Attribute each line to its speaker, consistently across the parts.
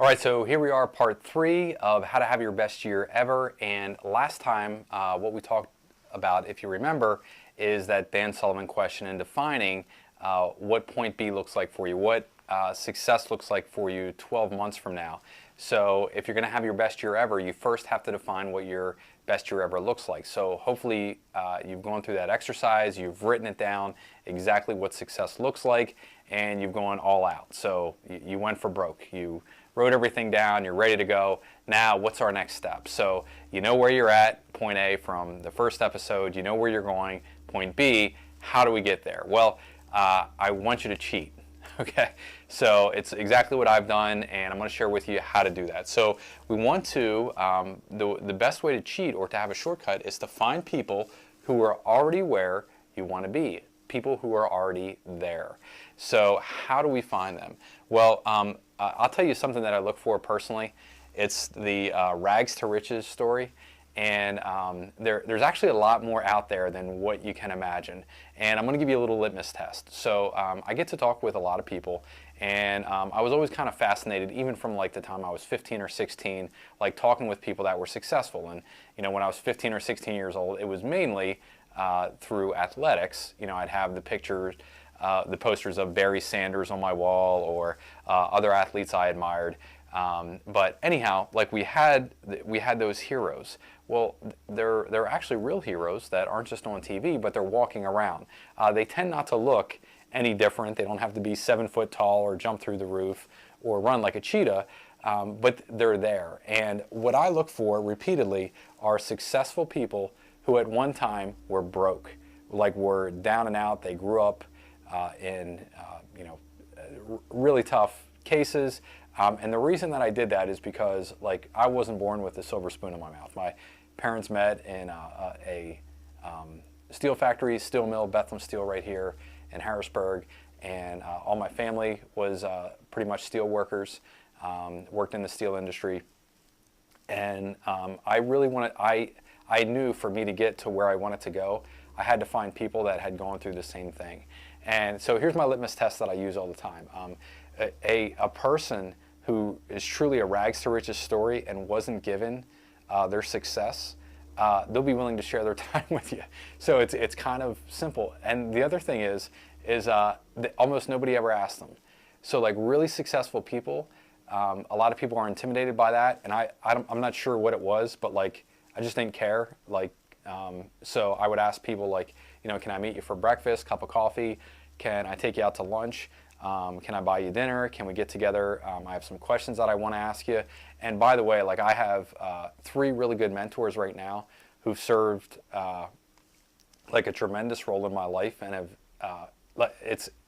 Speaker 1: right, so here we are, part 3 of how to have your best year ever. And last time, what we talked about, if you remember, is that Dan Sullivan question and defining what point B looks like for you, what success looks like for you 12 months from now. So if you're going to have your best year ever, you first have to define what your best year ever looks like. So hopefully you've gone through that exercise, you've written it down exactly what success looks like, and you've gone all out. So you went for broke. You wrote everything down, you're ready to go. Now, what's our next step? So you know where you're at, point A from the first episode, you know where you're going, point B, how do we get there? Well, I want you to cheat. Okay, so it's exactly what I've done, and I'm going to share with you how to do that. So we want to, the best way to cheat or to have a shortcut is to find people who are already where you want to be, people who are already there. So how do we find them? Well, I'll tell you something that I look for personally. It's the rags to riches story. And there's actually a lot more out there than what you can imagine. And I'm going to give you a little litmus test. So I get to talk with a lot of people, and I was always kind of fascinated, even from like the time I was 15 or 16, like talking with people that were successful. And you know, when I was 15 or 16 years old, it was mainly through athletics. You know, I'd have the pictures, the posters of Barry Sanders on my wall, or other athletes I admired. But anyhow, like we had those heroes. Well, they're actually real heroes that aren't just on TV, but they're walking around. They tend not to look any different. They don't have to be 7 foot tall or jump through the roof or run like a cheetah, but they're there. And what I look for repeatedly are successful people who at one time were broke, like were down and out. They grew up in really tough cases. And the reason that I did that is because, like, I wasn't born with a silver spoon in my mouth. My parents met in a steel factory, steel mill, Bethlehem Steel right here in Harrisburg, and all my family was pretty much steel workers, worked in the steel industry. And I really wanted, I knew for me to get to where I wanted to go, I had to find people that had gone through the same thing. And so here's my litmus test that I use all the time. A person who is truly a rags to riches story and wasn't given their success, they'll be willing to share their time with you. So it's kind of simple. And the other thing is almost nobody ever asked them. So like really successful people, a lot of people are intimidated by that, and I'm not sure what it was, but like I just didn't care. Like so I would ask people like, you know, can I meet you for breakfast, cup of coffee? Can I take you out to lunch? Can I buy you dinner? Can we get together? I have some questions that I want to ask you. And by the way, like I have 3 really good mentors right now who've served like a tremendous role in my life, and have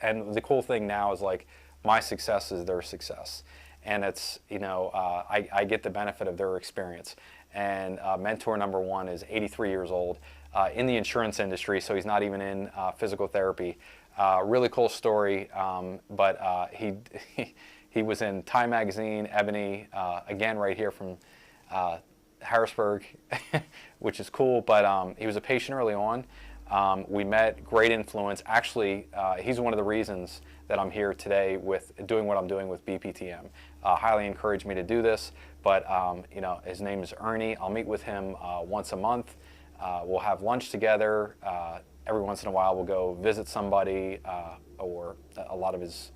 Speaker 1: and the cool thing now is like my success is their success, and it's, you know, I get the benefit of their experience. And mentor number 1 is 83 years old, in the insurance industry, so he's not even in physical therapy. Really cool story, but he was in Time Magazine, Ebony, again right here from Harrisburg, which is cool, but he was a patient early on. We met, great influence. Actually, he's one of the reasons that I'm here today with doing what I'm doing with BPTM. Highly encouraged me to do this, but you know, his name is Ernie. I'll meet with him once a month. We'll have lunch together. Every once in a while we'll go visit somebody, or a lot of his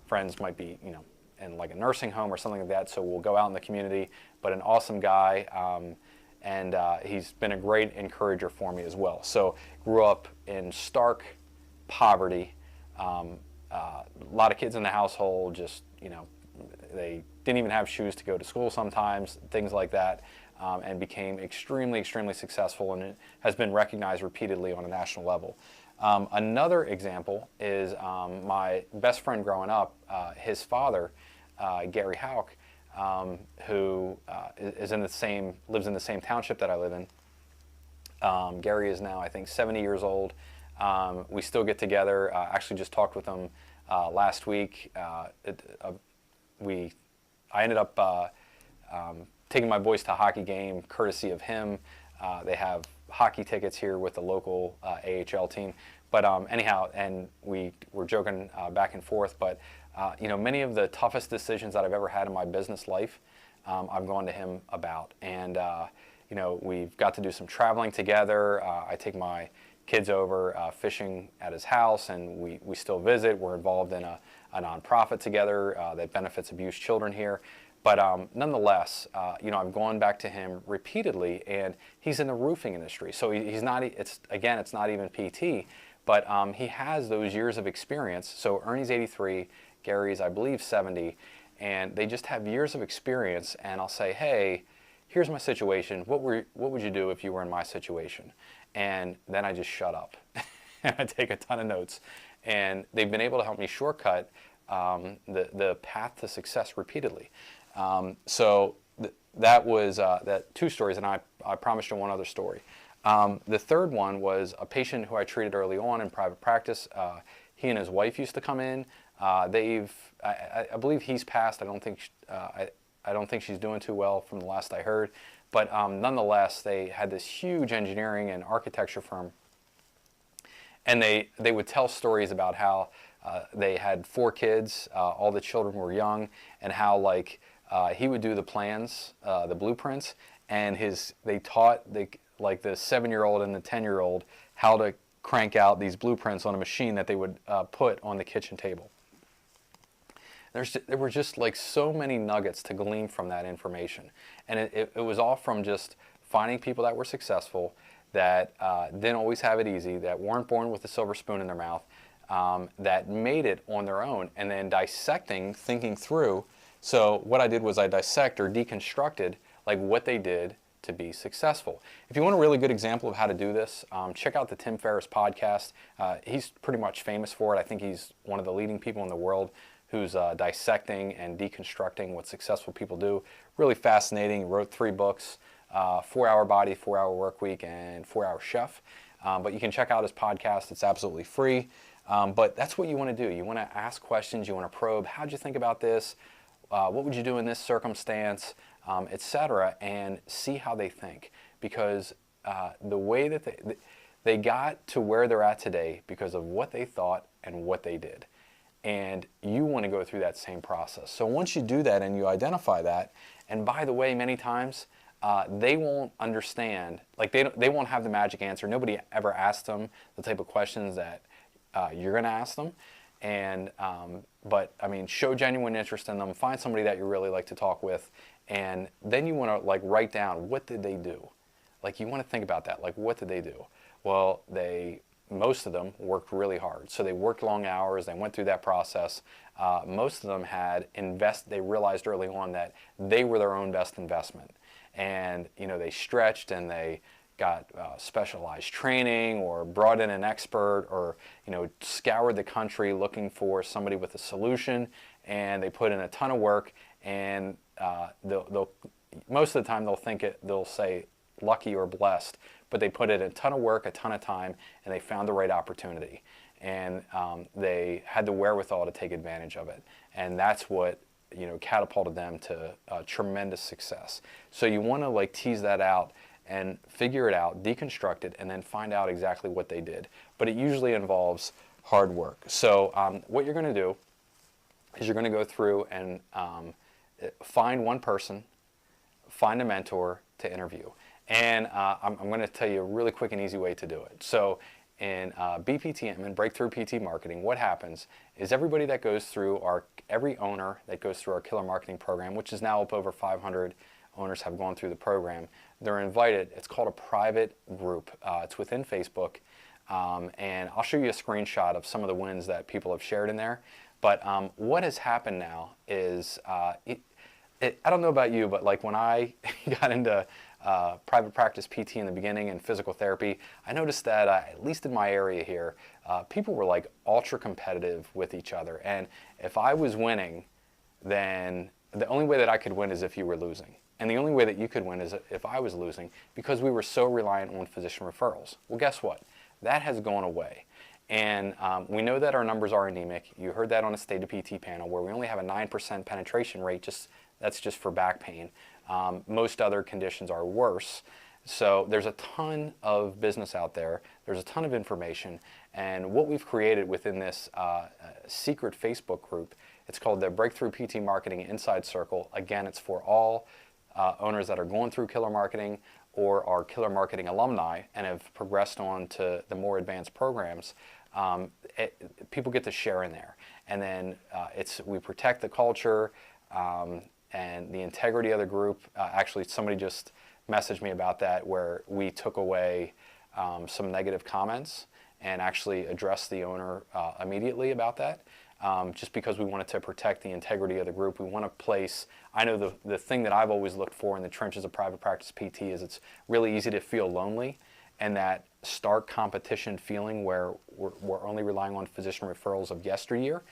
Speaker 1: friends might be, you know, in like a nursing home or something like that, so we'll go out in the community. But an awesome guy, and he's been a great encourager for me as well. So grew up in stark poverty, a lot of kids in the household, just, you know, they didn't even have shoes to go to school sometimes, things like that. And became extremely, extremely successful, and it has been recognized repeatedly on a national level. Another example is my best friend growing up, his father, Gary Hauk, who lives in the same township that I live in. Gary is now, I think, 70 years old. We still get together. Actually just talked with him last week. I ended up taking my boys to a hockey game courtesy of him. They have hockey tickets here with the local AHL team. But anyhow, and we were joking back and forth, but many of the toughest decisions that I've ever had in my business life, I've gone to him about. And we've got to do some traveling together. I take my kids over fishing at his house, and we still visit. We're involved in a nonprofit together that benefits abused children here. But nonetheless, I've gone back to him repeatedly, and he's in the roofing industry. So he's not. It's not even PT, but he has those years of experience. So Ernie's 83, Gary's I believe 70, and they just have years of experience. And I'll say, hey, here's my situation. What would you do if you were in my situation? And then I just shut up. And I take a ton of notes. And they've been able to help me shortcut the path to success repeatedly. That was that 2 stories, and I promised you one other story. The third one was a patient who I treated early on in private practice. He and his wife used to come in. I believe he's passed. I don't think she's doing too well from the last I heard. But nonetheless, they had this huge engineering and architecture firm. And they would tell stories about how they had 4 kids, all the children were young, and how he would do the plans, the blueprints, and they taught the 7-year-old and the 10-year-old how to crank out these blueprints on a machine that they would put on the kitchen table. There were just so many nuggets to glean from that information. And it was all from just finding people that were successful, that didn't always have it easy, that weren't born with a silver spoon in their mouth, that made it on their own, and then dissecting, thinking through. So what I did was I deconstructed what they did to be successful. If you want a really good example of how to do this, check out the Tim Ferriss podcast. He's pretty much famous for it. I think he's one of the leading people in the world who's dissecting and deconstructing what successful people do. Really fascinating. He wrote 3 books, 4-Hour Body, 4-Hour Work Week, and 4-Hour Chef. But you can check out his podcast. It's absolutely free. But that's what you want to do. You want to ask questions. You want to probe. How'd you think about this? What would you do in this circumstance? Etc. And see how they think. Because the way that they got to where they're at today because of what they thought and what they did. And you want to go through that same process. So once you do that and you identify that, and by the way, many times they won't understand, they won't have the magic answer. Nobody ever asked them the type of questions that you're going to ask them. And but I mean, show genuine interest in them. Find somebody that you really like to talk with, and then you want to write down, what did they do? You want to think about that. What did they do? Well, most of them worked really hard. So they worked long hours. They went through that process. Most of them they realized early on that they were their own best investment. And, they stretched and they got specialized training or brought in an expert or, scoured the country looking for somebody with a solution, and they put in a ton of work, and they'll most of the time they'll say lucky or blessed, but they put in a ton of work, a ton of time, and they found the right opportunity. And they had the wherewithal to take advantage of it. And that's what catapulted them to tremendous success. So you want to tease that out and figure it out, deconstruct it, and then find out exactly what they did. But it usually involves hard work. So what you're going to do is you're going to go through and find one person, find a mentor to interview. And I'm going to tell you a really quick and easy way to do it. So in BPTM, in Breakthrough PT Marketing, what happens is every owner that goes through our Killer Marketing Program, which is now up over 500 owners have gone through the program, they're invited. It's called a private group. It's within Facebook. And I'll show you a screenshot of some of the wins that people have shared in there. But what has happened now is, I don't know about you, but when I got into private practice PT in the beginning and physical therapy, I noticed that at least in my area here, people were ultra competitive with each other. And if I was winning, then the only way that I could win is if you were losing. And the only way that you could win is if I was losing, because we were so reliant on physician referrals. Well, guess what? That has gone away. And we know that our numbers are anemic. You heard that on a State of PT panel where we only have a 9% penetration rate. That's just for back pain. Most other conditions are worse. So there's a ton of business out there. There's a ton of information. And what we've created within this secret Facebook group, it's called the Breakthrough PT Marketing Inside Circle. Again, it's for all owners that are going through killer marketing or are killer marketing alumni and have progressed on to the more advanced programs. People get to share in there. And then we protect the culture and the integrity of the group. Actually, somebody just messaged me about that, where we took away some negative comments and actually addressed the owner immediately about that, just because we wanted to protect the integrity of the group. We want to place, I know the thing that I've always looked for in the trenches of private practice PT is it's really easy to feel lonely, and that stark competition feeling where we're only relying on physician referrals of yesteryear,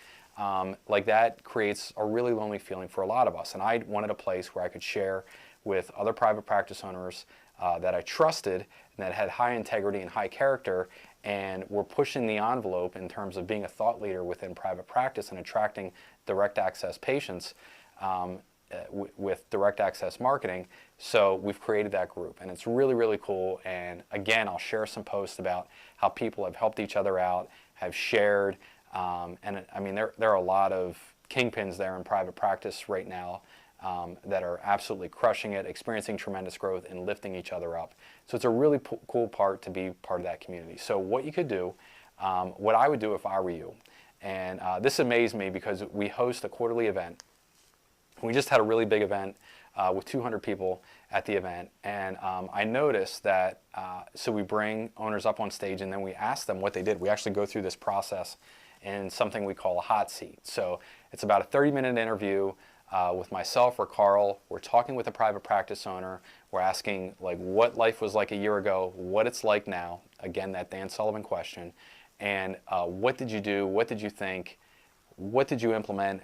Speaker 1: like that creates a really lonely feeling for a lot of us. And I wanted a place where I could share with other private practice owners that I trusted and that had high integrity and high character, and were pushing the envelope in terms of being a thought leader within private practice and attracting direct access patients with direct access marketing. So we've created that group, and it's really, really cool. And again, I'll share some posts about how people have helped each other out, have shared, and I mean, there are a lot of kingpins there in private practice right now that are absolutely crushing it, experiencing tremendous growth, and lifting each other up. So it's a really cool part to be part of that community. So what you could do, what I would do if I were you, and this amazed me because we host a quarterly event. We just had a really big event with 200 people at the event, and I noticed that, so we bring owners up on stage and then we ask them what they did. We actually go through this process in something we call a hot seat. So it's about a 30-minute interview with myself or Carl. We're talking with a private practice owner. We're asking like what life was like a year ago, what it's like now. Again, that Dan Sullivan question. And what did you do? What did you think? What did you implement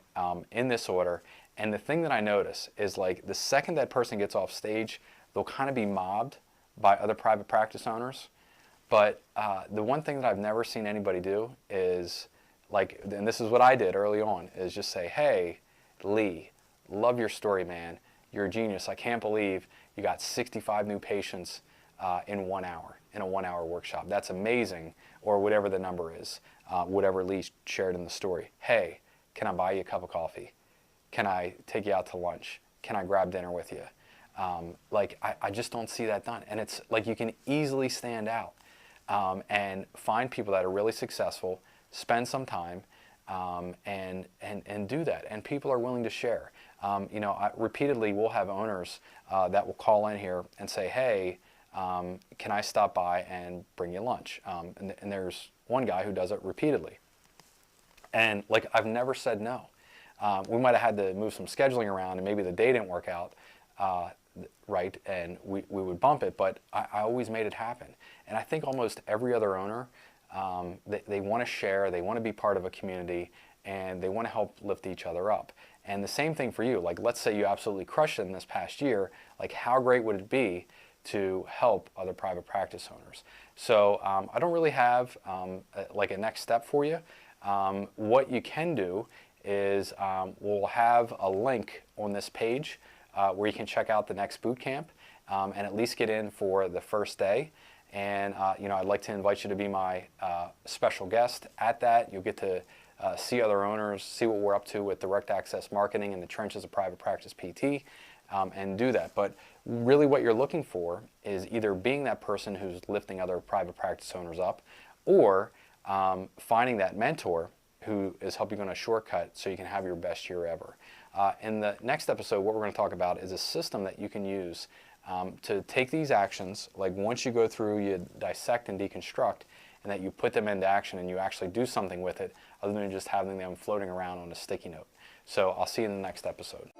Speaker 1: in this order? And the thing that I notice is, like, the second that person gets off stage, they'll kind of be mobbed by other private practice owners. But the one thing that I've never seen anybody do is, like, and this is what I did early on, is just say, hey, Lee, love your story, man. You're a genius. I can't believe you got 65 new patients in 1 hour, in a 1 hour workshop. That's amazing. Or whatever the number is, whatever Lee shared in the story. Hey, can I buy you a cup of coffee? Can I take you out to lunch? Can I grab dinner with you? Like, I just don't see that done. And it's like you can easily stand out and find people that are really successful, spend some time, and do that. And people are willing to share. You know, repeatedly we'll have owners that will call in here and say, hey, can I stop by and bring you lunch? And there's one guy who does it repeatedly. And like, I've never said no. We might have had to move some scheduling around and maybe the day didn't work out right, and we would bump it, but I always made it happen. And I think almost every other owner, they want to share, they want to be part of a community, and they want to help lift each other up. And the same thing for you. Like, let's say you absolutely crushed it in this past year, like, how great would it be to help other private practice owners? So I don't really have like a next step for you. What you can do is we'll have a link on this page where you can check out the next boot camp and at least get in for the first day. And you know, I'd like to invite you to be my special guest at that. You'll get to see other owners, see what we're up to with direct access marketing in the trenches of private practice PT, and do that. But really what you're looking for is either being that person who's lifting other private practice owners up, or finding that mentor who is helping you on a shortcut so you can have your best year ever. In the next episode, what we're going to talk about is a system that you can use to take these actions, like once you go through, you dissect and deconstruct, and that you put them into action and you actually do something with it other than just having them floating around on a sticky note. So I'll see you in the next episode.